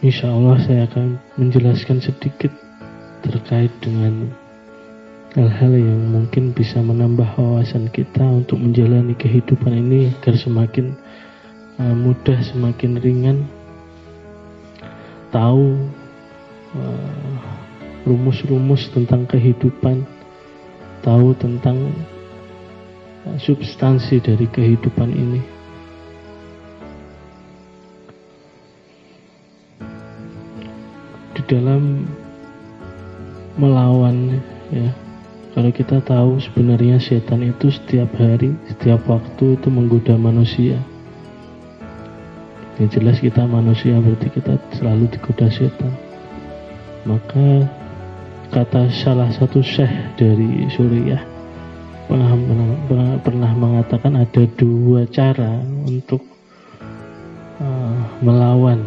Insya Allah saya akan menjelaskan sedikit terkait dengan hal-hal yang mungkin bisa menambah wawasan kita untuk menjalani kehidupan ini agar semakin mudah, semakin ringan, tahu rumus-rumus tentang kehidupan, tahu tentang substansi dari kehidupan ini. Di dalam melawan, ya, kalau kita tahu sebenarnya setan itu setiap hari, setiap waktu itu menggoda manusia. Yang jelas kita manusia, berarti kita selalu digoda setan. Maka kata salah satu syekh dari Suriah pernah mengatakan ada dua cara untuk melawan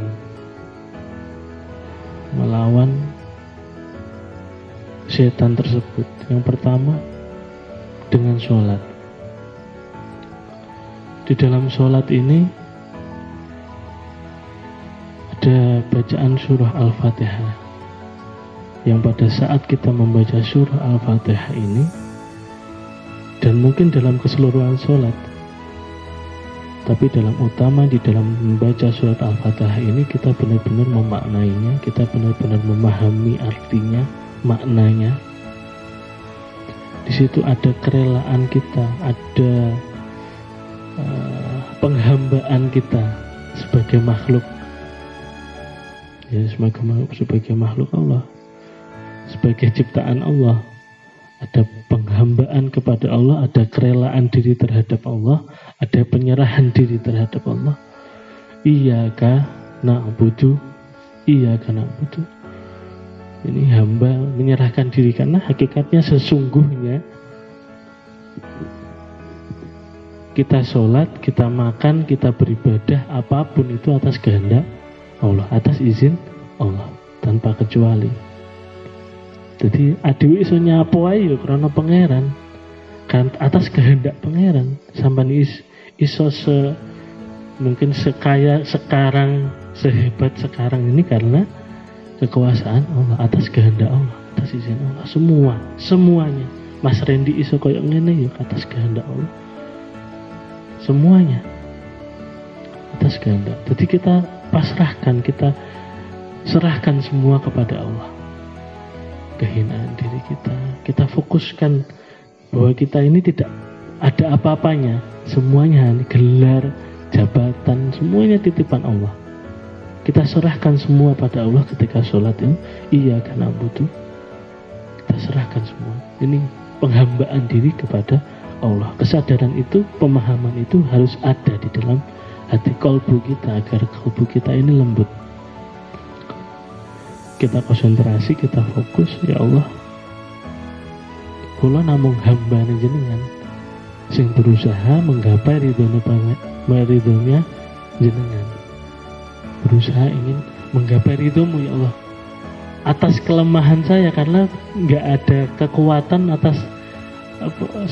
setan tersebut. Yang pertama dengan sholat. Di dalam sholat ini ada bacaan surah Al-Fatihah, yang pada saat kita membaca surah Al-Fatihah ini, dan mungkin dalam keseluruhan sholat, tapi dalam utama di dalam membaca surat Al-Fatihah ini, kita benar-benar memaknainya, kita benar-benar memahami artinya, maknanya. Di situ ada kerelaan kita, ada penghambaan kita sebagai makhluk, ya, sebagai makhluk Allah, sebagai ciptaan Allah. Ada penghambaan kepada Allah, ada kerelaan diri terhadap Allah, ada penyerahan diri terhadap Allah. Iyyaka na'budu, iyyaka na'budu. Ini hamba menyerahkan diri, karena hakikatnya sesungguhnya kita sholat, kita makan, kita beribadah, apapun itu atas kehendak Allah, atas izin Allah, tanpa kecuali. Jadi adewe iso nyapo ae yo krana pangeran, kan atas kehendak pangeran. Sampeyan iso mungkin sekaya sekarang, sehebat sekarang ini karena kekuasaan Allah, atas kehendak Allah, atas izin Allah. Semuanya. Mas Randy iso koyo ngene yo atas kehendak Allah. Semuanya atas kehendak. Jadi kita pasrahkan, kita serahkan semua kepada Allah. Kehinaan diri kita fokuskan bahwa kita ini tidak ada apa-apanya, semuanya gelar, jabatan, semuanya titipan Allah. Kita serahkan semua pada Allah ketika sholat ini. Iyyaka na'budu, kita serahkan semua. Ini penghambaan diri kepada Allah. Kesadaran itu, pemahaman itu harus ada di dalam hati kalbu kita, agar kalbu kita ini lembut. Kita konsentrasi, kita fokus, ya Allah, kula namung hambane jenengan sing berusaha menggapai ridhonya jenengan, berusaha ingin menggapai ridhomu ya Allah, atas kelemahan saya, karena nggak ada kekuatan atas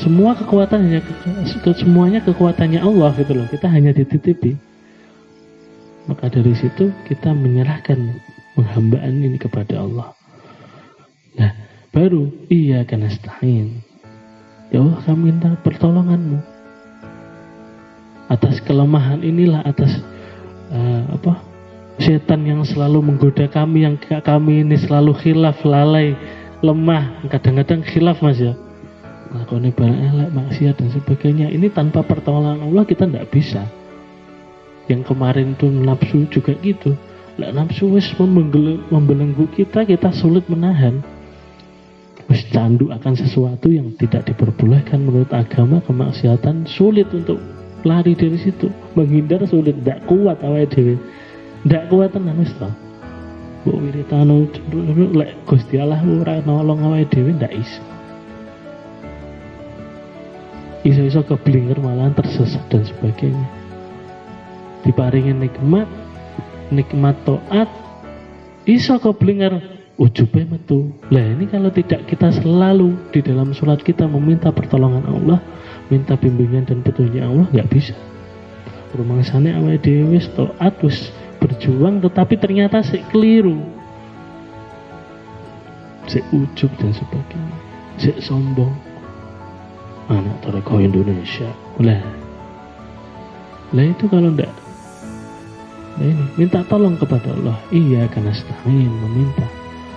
semua kekuatannya, semuanya kekuatannya Allah gitu loh, kita hanya dititipi. Maka dari situ kita menyerahkan penghambaan ini kepada Allah. Nah, baru iyyaka nasta'in, ya Allah kami minta pertolonganmu atas kelemahan inilah, atas setan yang selalu menggoda kami, yang kami ini selalu khilaf, lalai, lemah, kadang-kadang khilaf mas ya, melakukan barang elek, maksiat dan sebagainya. Ini tanpa pertolongan Allah kita tidak bisa. Yang kemarin tuh nafsu juga gitu. Lah nafsu wis membelenggu kita sulit menahan. Wis candu akan sesuatu yang tidak diperbolehkan menurut agama, kemaksiatan, sulit untuk lari dari situ. Menghindar sulit, ndak kuat awake dhewe. Ndak kuat tenan wis to. Mbok wiritano lek Gusti Allah ora nolong awake dhewe ndak iso. Iso-iso keblinger malahan tersesat dan sebagainya. Diparingi nikmat taat, iso keblinger, ujube metu. Lah ini kalau tidak kita selalu di dalam sholat kita meminta pertolongan Allah, minta bimbingan dan petunjuk Allah, nggak bisa. Rumangsane awake dhewe wis taat, wis berjuang tetapi ternyata keliru, ujub dan sebagainya, sombong. Anak Toreko Indonesia, lah itu kalau enggak, nah ini minta tolong kepada Allah. Iya, karena nasta'in, meminta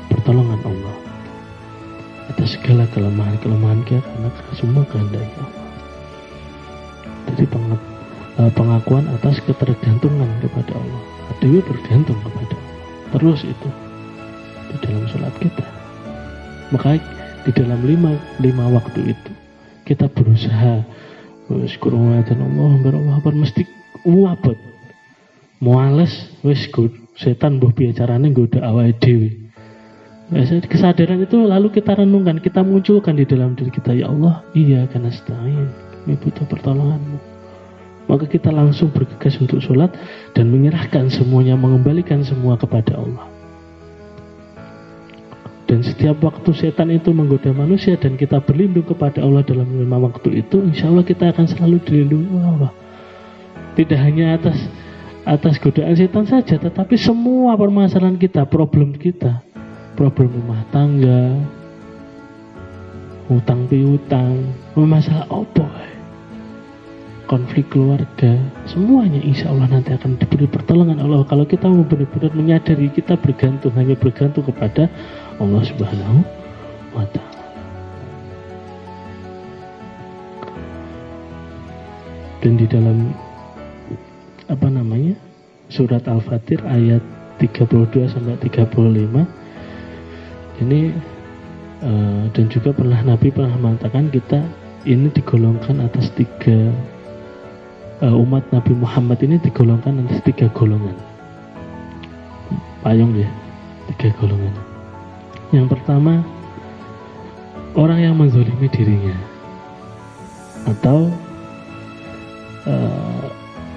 pertolongan Allah atas segala kelemahan kita, karena semua kehendak Allah. Jadi pengakuan atas ketergantungan kepada Allah. Dewi bergantung kepada Allah terus itu di dalam sholat kita. Maka di dalam lima waktu itu kita berusaha dan Allah mesti muabot muales wis setan mbah piye carane nggoda awake dhewe. Kesadaran itu lalu kita renungkan, kita munculkan di dalam diri kita, ya Allah, iya karena nasta'in, kami butuh pertolonganmu. Maka kita langsung bergegas untuk sholat dan menyerahkan semuanya, mengembalikan semua kepada Allah. Dan setiap waktu setan itu menggoda manusia dan kita berlindung kepada Allah dalam 5 waktu itu, insya Allah kita akan selalu dilindungi oleh Allah. Tidak hanya atas godaan setan saja, tetapi semua permasalahan kita, problem rumah tangga, hutang piutang, masalah apa, konflik keluarga, semuanya insya Allah nanti akan diberi pertolongan Allah kalau kita mau benar-benar menyadari kita hanya bergantung kepada Allah Subhanahu wa Ta'ala. Dan di dalam surat Al-Fatir ayat 32 sampai 35 ini dan juga Nabi pernah mengatakan kita ini digolongkan atas 3 umat Nabi Muhammad ini digolongkan atas 3 golongan. Payung ya, 3 golongan. Yang pertama, orang yang menzalimi dirinya, atau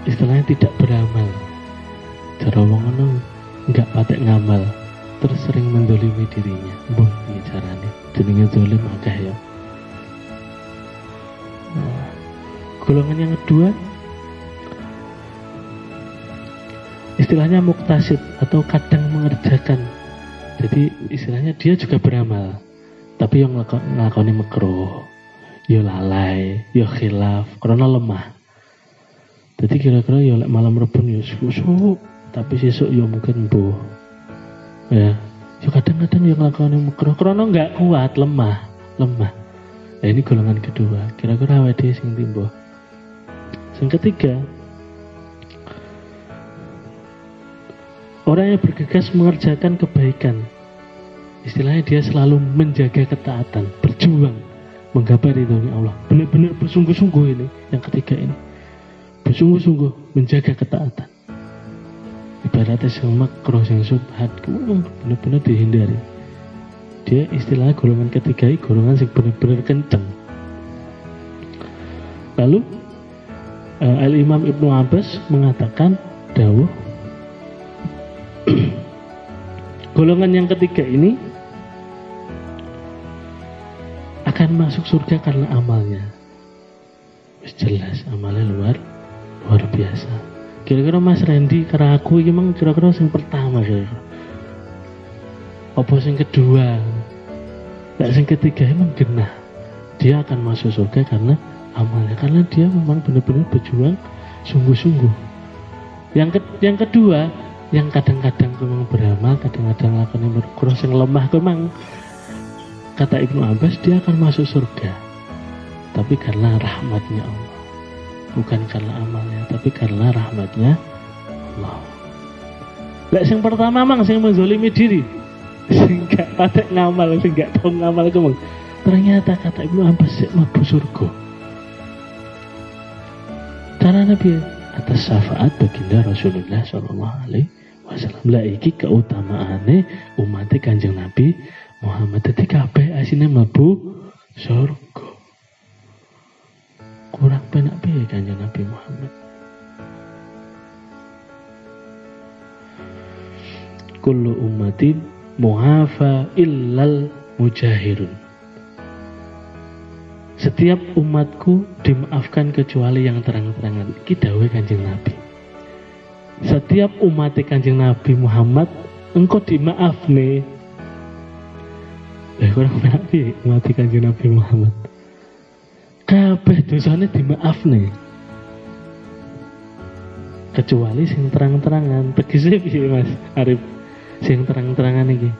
istilahnya tidak beramal. Cara wong enggak patek ngamal, terus sering menzalimi dirinya. Mbah iki carane jenenge zalim akeh ya. Golongan yang kedua, istilahnya muktasid atau kadang mengerjakan. Jadi istilahnya dia juga beramal, tapi yang ngelakoni makruh, ya lalai, ya khilaf, karena lemah. Jadi kira-kira ya malam rebun ya susuk, tapi sesuk ya mungkin boh. Ya kadang-kadang ya ngelakoni makruh, karena nggak kuat, lemah. Nah ini golongan kedua. Kira-kira awake dhewe sing timbo. Yang ketiga, orang yang bergegas mengerjakan kebaikan. Istilahnya dia selalu menjaga ketaatan, berjuang menggapai ridhonya Allah. Benar-benar bersungguh-sungguh ini, yang ketiga ini. Bersungguh-sungguh menjaga ketaatan. Ibaratnya sama makruh yang subhat, benar-benar dihindari. Dia istilahnya golongan ketiga ini, golongan yang benar-benar kenceng. Lalu Al-Imam Ibnu Abbas mengatakan dawuh golongan yang ketiga ini akan masuk surga karena amalnya. Wis jelas amalnya luar biasa. Kira-kira Mas Randy karena aku emang kira-kira yang pertama kira-kira. Apa yang kedua? Yang ketiga emang genah. Dia akan masuk surga karena amalnya, karena dia memang benar-benar berjuang sungguh-sungguh. Yang kedua, yang kadang-kadang memang beramal, kadang-kadang lakukan berkurang yang lemah, memang kata Ibnu Abbas dia akan masuk surga, tapi karena rahmatnya Allah, bukan karena amalnya, tapi karena rahmatnya Allah. Yang pertama memang yang menzalimi diri, sing gak patek ngamal, sing gak tahu ngamal kemang. Ternyata kata Ibnu Abbas sik mlebu surga. Cara Nabi atas syafaat baginda Rasulullah sallallahu alaihi wasallam. Lah iki keutamaane umat Kanjeng Nabi Muhammad. Dadi kabeh asine mlebu surga. Kurang penak piye Kanjeng Nabi Muhammad? Kullu ummati mu'afa illal mujahirun. Setiap umatku dimaafkan kecuali yang terang-terangan. Iki dawuh Kanjeng Nabi. setiap umat Kanjeng Nabi Muhammad engkau dimaafne. Kurang nabi umat Kanjeng Nabi Muhammad. Kabeh dosane dimaafne. Kecuali sing terang-terangan. Tegese piye Mas Arif? Sing terang-terangan iki.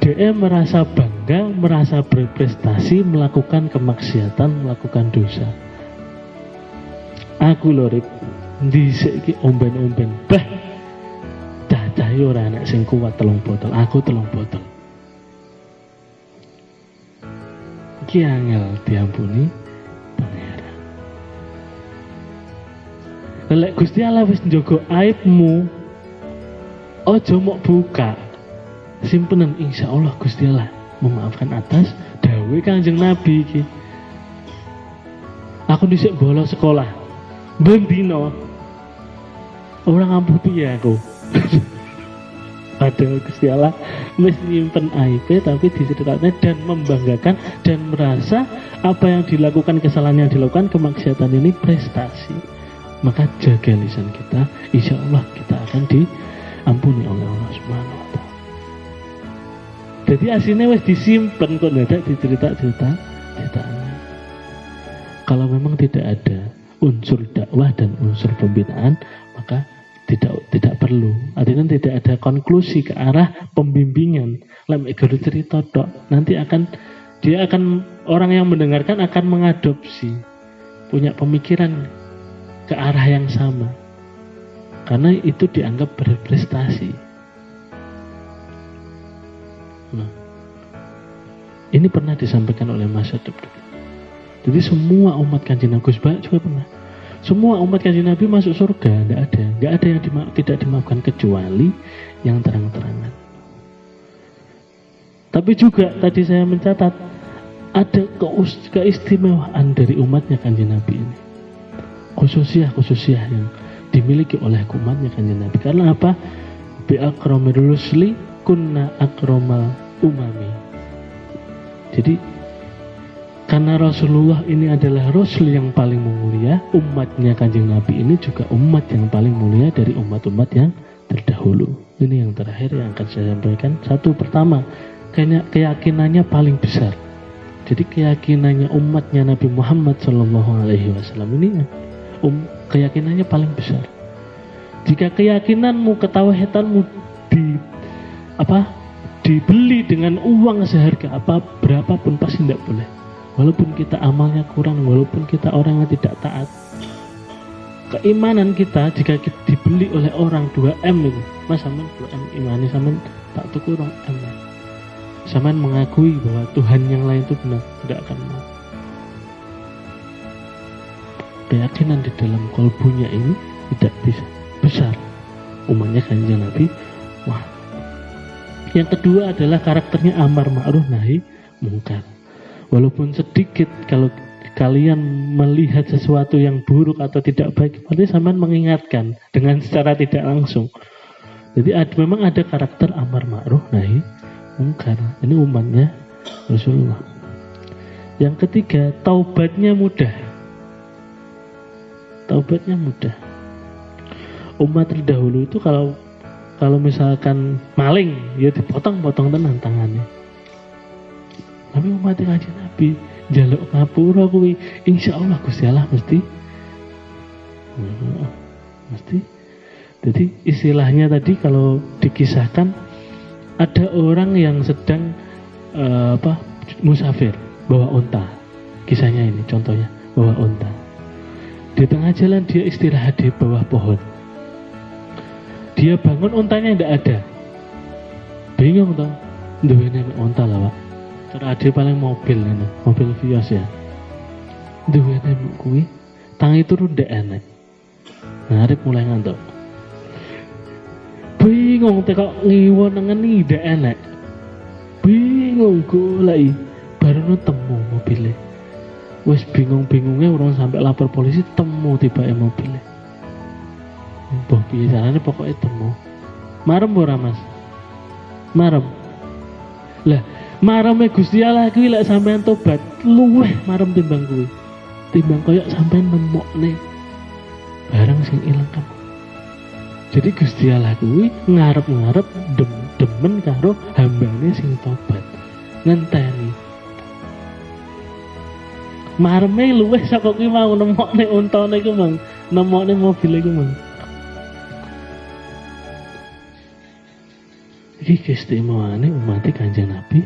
Dia merasa bangga, merasa berprestasi, melakukan kemaksiatan, melakukan dosa. Aku lho Rip, dhisik iki omben-omben. Bah. Cah yo ora enek sing kuat 3 botol, aku 3 botol. Iki angel diampuni pangeran. Lek Gusti Allah wis njogo aibmu, ojo mok buka. Simpenan insya Allah Gusti Allah memaafkan atas dawuh Kanjeng Nabi iki. Aku dhisik bolos sekolah. Ben dino ora ngampuh piye aku. Padahal Gusti Allah wis nyimpen aib tapi diceritakan dan membanggakan dan merasa apa yang dilakukan, kesalahan yang dilakukan, kemaksiatan ini prestasi. Maka jaga lisan kita, insya Allah kita akan diampuni oleh Allah Subhanahu wa Ta'ala. Jadi aslinya wis disimpen kok ndak dicerita-cerita. Kalau memang tidak ada unsur dakwah dan unsur pembinaan, maka tidak perlu. Artinya tidak ada konklusi ke arah pembimbingan. Lek guru cerita tok, nanti dia akan orang yang mendengarkan akan mengadopsi, punya pemikiran ke arah yang sama. Karena itu dianggap berprestasi. Nah, ini pernah disampaikan oleh Mas Adab. Jadi semua umat Kanjeng Nabi juga pernah. Semua umat Kanjeng Nabi masuk surga, nggak ada yang tidak dimaafkan kecuali yang terang-terangan. Tapi juga tadi saya mencatat ada keistimewaan dari umatnya Kanjeng Nabi ini. Khususiah yang dimiliki oleh umatnya Kanjeng Nabi. Karena apa? Bi akramir rusli kunna akramal umami. Jadi karena Rasulullah ini adalah Rasul yang paling mulia, umatnya Kanjeng Nabi ini juga umat yang paling mulia dari umat-umat yang terdahulu. Ini yang terakhir yang akan saya sampaikan. Satu, pertama, keyakinannya paling besar. Jadi keyakinannya umatnya Nabi Muhammad SAW ini keyakinannya paling besar. Jika keyakinanmu, ketauhidanmu dibeli dengan uang seharga berapapun pasti tidak boleh. Walaupun kita amalnya kurang, walaupun kita orang yang tidak taat, keimanan kita jika kita dibeli oleh orang 2M itu, Mas sampean 2M imani sampean tak tuku 2M. Sampean mengakui bahwa Tuhan yang lain itu benar, tidak akan mau. Keyakinan di dalam kalbunya ini tidak bisa besar. Umatnya Kanjeng Nabi, wah. Yang kedua adalah karakternya amar ma'ruf nahi mungkar. Walaupun sedikit kalau kalian melihat sesuatu yang buruk atau tidak baik, berarti sampean mengingatkan dengan secara tidak langsung. Jadi memang ada karakter amar ma'ruf nahi mungkar. Ini umatnya Rasulullah. Yang ketiga, taubatnya mudah. Umat terdahulu itu kalau misalkan maling, ya dipotong-potong tenan tangannya. Tapi umat Kanjeng Nabi njaluk ngapura kuwi, insyaallah Gusti Allah mesti. Jadi istilahnya tadi kalau dikisahkan ada orang yang sedang musafir bawa unta. Kisahnya ini contohnya, bawa unta. Di tengah jalan dia istirahat di bawah pohon. Dia bangun, untanya tidak ada. Bingung toh, duwene unta lah Pak. Cara ade paling mobil Vios ya. Duwene kuwi tangi turu ndek enek. Arep mulai ngantuk. Bingung tekok ngiwon ngeni ndek enek. Bingung goleki baru temu mobilnya. Wes bingung-bingungnya orang sampai lapor polisi, temu tiba mobilnya. Mbah piye carane pokoknya temu. Marem ora Mas? Marem. Lah, mareme Gusti Allah kuwi lek sampean tobat, luweh marem timbang kuwi. Timbang koyo sampean nemokne barang sing ilang kamu. Jadi Gusti Allah kuwi ngarep-ngarep demen karo hambane sing tobat. Ngenteni. Marme luwih saka kuwi mau nemokne untane iku, Mang. Nemokne mobil iku, Mang. Iki keistimewaane umat Kanjeng Nabi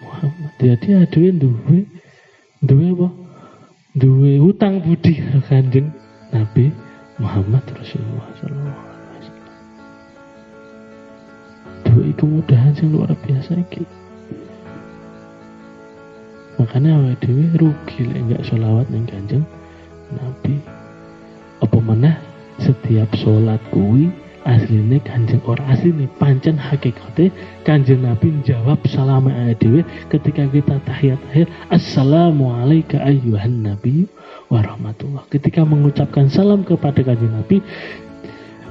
Muhammad. Jadi aduwe duwe apa? Duwe hutang budi karo Kanjeng Nabi Muhammad Rasulullah sallallahu alaihi wasallam. Duwe kemudahan yang luar biasa iki. Makanya awake dhewe rugi lek enggak sholawat ning Kanjeng Nabi. Apa meneh setiap sholat kuwi asline Kanjeng ora asline pancen hakikate Kanjeng Nabi jawab salam dhewe ketika kita tahiyat akhir, assalamu alayka ayyuhan nabi wa rahmatullah. Ketika mengucapkan salam kepada Kanjeng Nabi,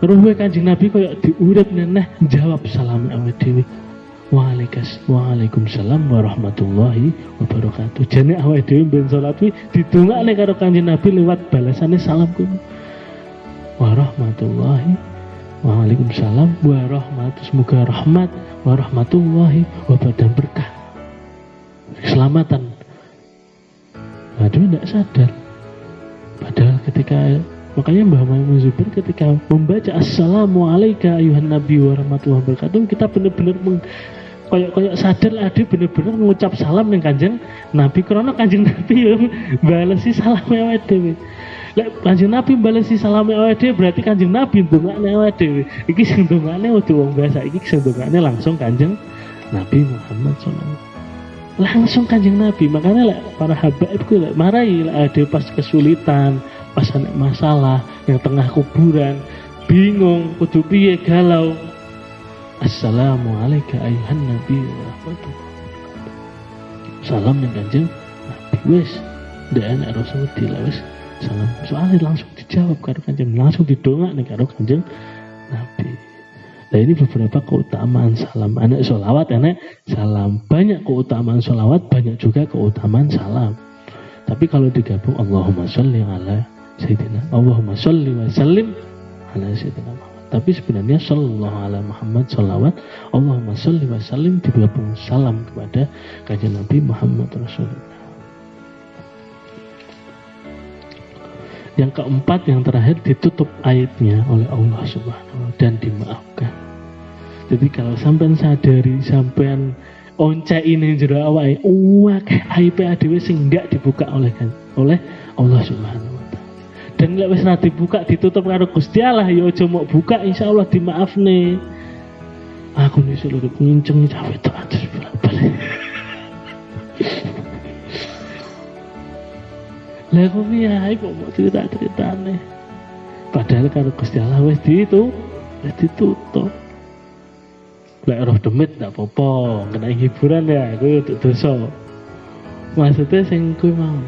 ruhe Kanjeng Nabi koyo diurip neneh jawab salam dhewe. Waalaikumsalam warahmatullahi wabarakatuh. Jane awake dhewe ben salat kuwi didongakne karo Kanjeng Nabi lewat balasane salam kuwi. Waalaikumsalam warahmatullahi. Semoga rahmat warahmatullahi wabarakatuh, berkah, keselamatan. Aduh, tidak sadar. Padahal ketika makanya Mbah Maimun Zubair ketika membaca assalamualaikum ayuhan nabi warahmatullahi wabarakatuh, kita benar-benar koyok sadar lah, dia benar-benar mengucap salam ning Kanjeng Nabi. Karena Kanjeng Nabi yang balesi salam awake dhewe. Lek Kanjeng Nabi balesi salam awake dhewe berarti Kanjeng Nabi ndongakne awake dhewe. Iki sing ndongakne udah wong biasa, iki sing ndongakne langsung Kanjeng Nabi Muhammad sallallahu. Langsung Kanjeng Nabi. Makanya lek para habaib ku lek marai lek ada pas kesulitan, pas ada masalah yang tengah kuburan, bingung kudu piye, galau, assalamualaikum ayuhan nabi warahmatullahi wabarakatuh. Salam yang Kanjeng Nabi wis ndak enak Rasul wis salam. Soalnya langsung dijawab karo Kanjeng, langsung didongak nih karo Kanjeng Nabi. Nah ini beberapa keutamaan salam. Anak sholawat, anak salam. Banyak keutamaan sholawat, banyak juga keutamaan salam. Tapi kalau digabung Allahumma sholli ala Sayyidina, Allahumma sholli wa sallim ala Sayyidina Muhammad. Tapi sebenarnya sallallahu ala Muhammad sholawat, Allahumma sholli wa sallim digabung salam kepada Kanjeng Nabi Muhammad Rasulullah. Yang keempat, yang terakhir, ditutup aibnya oleh Allah Subhanahu wa Ta'ala dan dimaafkan. Jadi kalau sampean sadari, sampean oncek ini jero awake, akeh aib dhewe sing ndak dibuka oleh Allah Subhanahu wa Ta'ala. Dan lek wis dibuka ditutup karo Gusti Allah, ya aja mok buka, insyaallah dimaafne. Aku nih seluruh nginceng cawe tok atus bolak-balik. Lah kok piye kok mau cerita-ceritane. Padahal karo Gusti Allah wis ditutup. Lek roh demit ndak apa-apa, kena hiburan ya, kuwi untuk dosa. Maksudnya sing kuwi mau.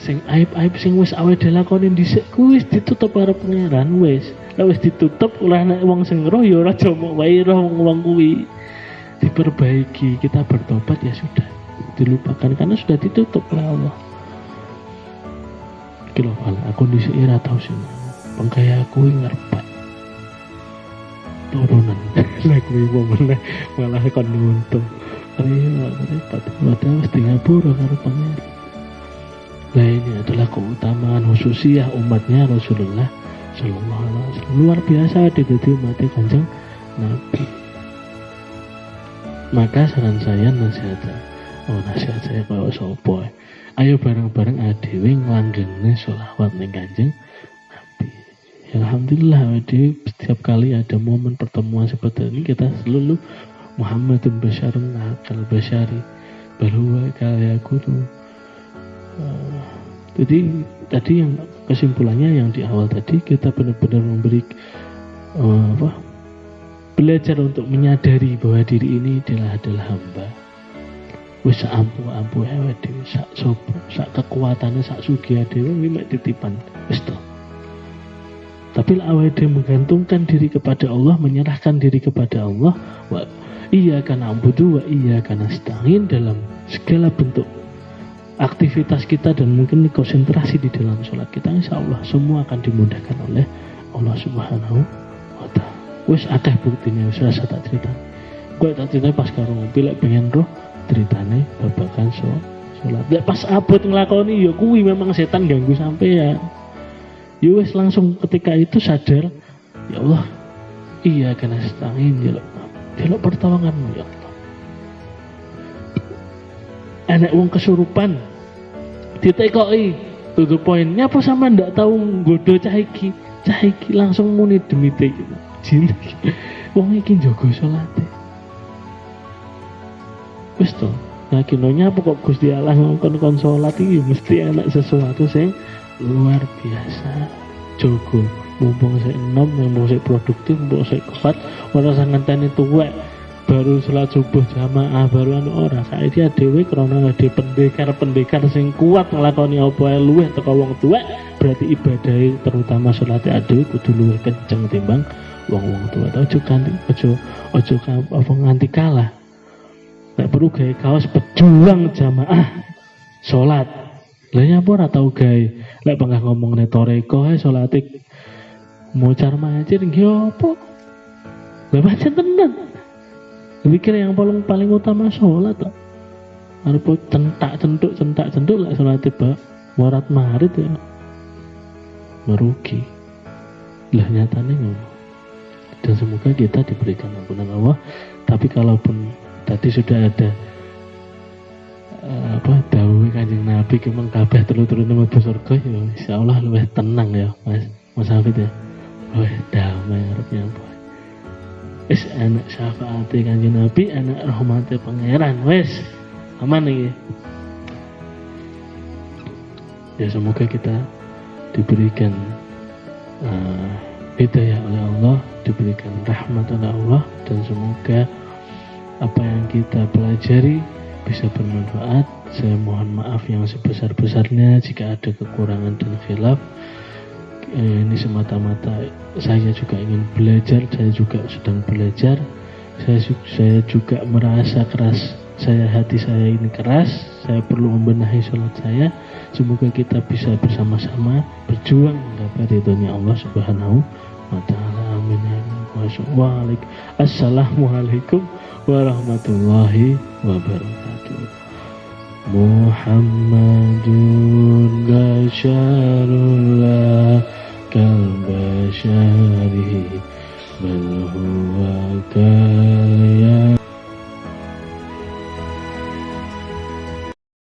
Sing aib-aib sing wis awake dhewe lakoni dhisik kuwi wis ditutup karo pangeran wis. Lek wis ditutup ulah nek wong sing roh ya ora jomo wae roh wong kuwi. Diperbaiki, kita bertobat ya sudah. Dilupakan karena sudah ditutup oleh Allah. Kilo aku dhisik ora tau sing pengkaya kuwi ngerpat turunan lek kuwi meneh malah kon nuntung repot padahal wis ngapura karo pangeran. Nah ini adalah keutamaan khususiyah umatnya Rasulullah sallallahu alaihi wasallam. Luar biasa dadi umat Kanjeng Nabi. Maka saran saya, nasihat saya kalau sopo, ayo bareng-bareng adewe nglanggengne sholawat ning Kanjeng Nabi. Ya, alhamdulillah adewe setiap kali ada momen pertemuan seperti ini kita selalu Muhammadun basyarun akal basyari bahwa kaya guru. Jadi tadi yang kesimpulannya yang di awal tadi kita benar-benar memberi belajar untuk menyadari bahwa diri ini adalah hamba. Wis ampuh awake dhewe sak sapa sak kekuatane sak sugih dhewe iki mek titipan wis to. Tapi awake dhewe menggantungkan diri kepada Allah, menyerahkan diri kepada Allah, wa iyyaka na'budu wa iyyaka nasta'in dalam segala bentuk aktivitas kita dan mungkin konsentrasi di dalam sholat kita, insya Allah semua akan dimudahkan oleh Allah Subhanahu Wis akeh buktine wis rasa tak cerita. Kowe tak cerita pas karo ngopi lek pengen roh ceritane babakan salat. Lek pas abot nglakoni ya kuwi memang setan ganggu sampean. Ya wis langsung ketika itu sadar, ya Allah, iya kan astagin jaluk pertolonganmu ya Allah. Anak wong kesurupan ditekoki to the point. Nyapa sampean ndak tahu nggodo cah iki langsung muni demite gitu. Jin. Wong iki njaga salate. Wis to, yakinnya apa kok Gusti Allah ngongkon salat iki mesti enak sesuatu sing luar biasa. Jogo mumpung sik enom, mumpung sik produktif, mumpung sik kuat, ora sangenteni tuwek. Baru salat subuh jamaah baru ora saiki dhewe krana ade pendekar sing kuat nglakoni apa ae luwih teko wong tuwek, berarti ibadahe terutama salate dhewe kudu luwih kenceng timbang wong-wong tuwek. Aja apa nganti kalah. Nek perlu gawe kaos pejuang jamaah salat. Lah nyapa ora tau gawe. Lek pengah ngomongne toreko ae salate mocar macir nggih apa? Lah pancen tenan. Pikir yang paling utama sholat tak? Harus centak cenduk lah sholat tiba warat marit ya merugi. Lah nyatanya ngono. Dan semoga kita diberikan ampunan Allah. Tapi kalaupun tadi sudah ada dawuh Kanjeng Nabi kemeng kabeh telu-telune mlebu surga ya insyaallah luwih tenang ya Mas Hafid ya. Luwih damai arep nyapa. Wis anak syafaate Kanjeng Nabi, anak rahmate pangeran. Wis aman iki. Ya semoga kita diberikan hidayah oleh Allah, diberikan rahmat oleh Allah, dan semoga apa yang kita pelajari bisa bermanfaat. Saya mohon maaf yang sebesar-besarnya jika ada kekurangan dan khilaf. Ini semata-mata saya juga ingin belajar, saya juga sedang belajar. Saya juga merasa keras, hati saya ini keras, saya perlu membenahi sholat saya. Semoga kita bisa bersama-sama berjuang menggapai ridhonya Allah Subhanahu wa ta'ala. Amin. Assalamualaikum warahmatullahi wabarakatuh. Muhammadun basyarullah kalbashari bal huwa